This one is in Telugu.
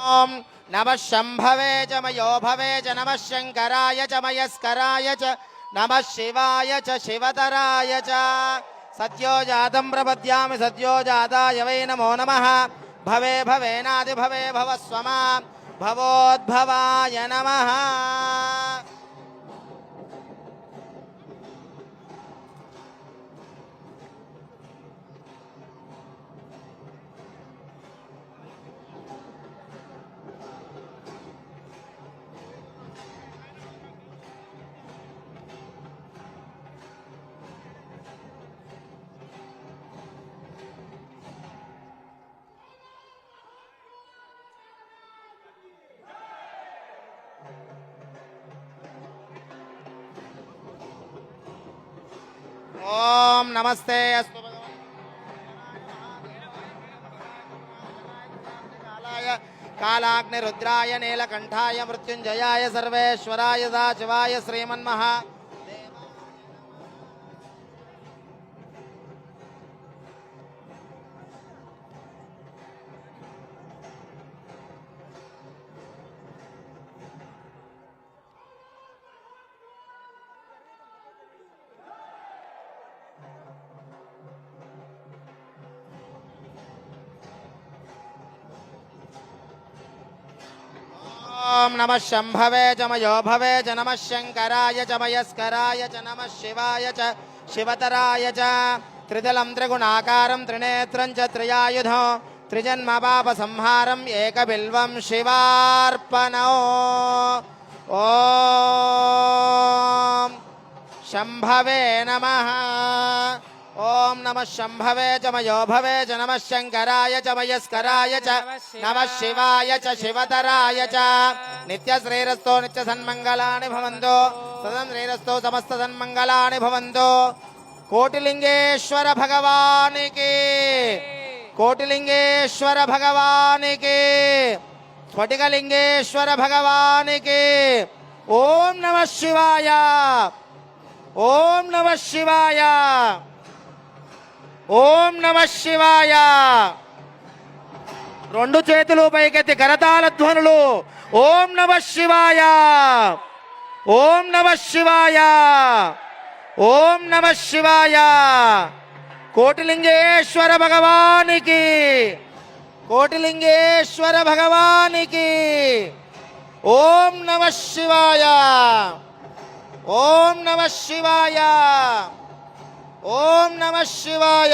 ఓం నమః శంభవే చ మయో భవే చ నమః శంకరాయ చ మయస్కరాయ చ నమః శివాయ చ శివతరాయ చ సద్యో జాతం ప్రపద్యామి సద్యో జాతాయ వై నమో నమః భవే భవేనాది భవే భవస్వమా భవోద్భవాయ నమః. ఓం నమస్తే అస్తు కాలాగ్ని రుద్రాయ నీలకంఠాయ మృత్యుంజయాయ సర్వేశ్వరాయ సదాశివాయ శ్రీమన్మహా ఓం నమః శంభవే చ మయో భవే చ నమః శంకరాయ చ మయస్కరాయ చ నమః శివాయ చ శివతరాయ చ త్రిదలం త్రిగుణాకారం త్రినేత్రం చ త్రియాయుధం త్రిజన్మ పాప సంహారం ఏకబిల్వం శివార్పణో. ఓం శంభవే నమః. ఓం నమః శంభవే చ మయో భవే చ నమః శంకరాయ చ మయస్కరాయ చ నమః శివాయ చ శివతరాయ చ నిత్య శ్రీరస్తో నిత్య సన్మంగళాని భవంతు సదం శ్రీరస్తో సమస్త సన్మంగళాని భవంతు. కోటిలింగేశ్వర భగవానికి కోటిలింగేశ్వర భగవానికి స్ఫటికలింగేశ్వర భగవానికి. ఓం నమః శివాయ. ఓం నమః శివాయ. ఓం నమః శివాయ. రెండు చేతులు పైకెత్తి కరతాళ ధ్వనులు. ఓం నమః శివాయ. ఓం నమః శివాయ. ఓం నమః శివాయ. కోటిలింగేశ్వర భగవానికి కోటిలింగేశ్వర భగవానికి. ఓం నమః శివాయ. ఓం నమః శివాయ. ఓం నమః శివాయ.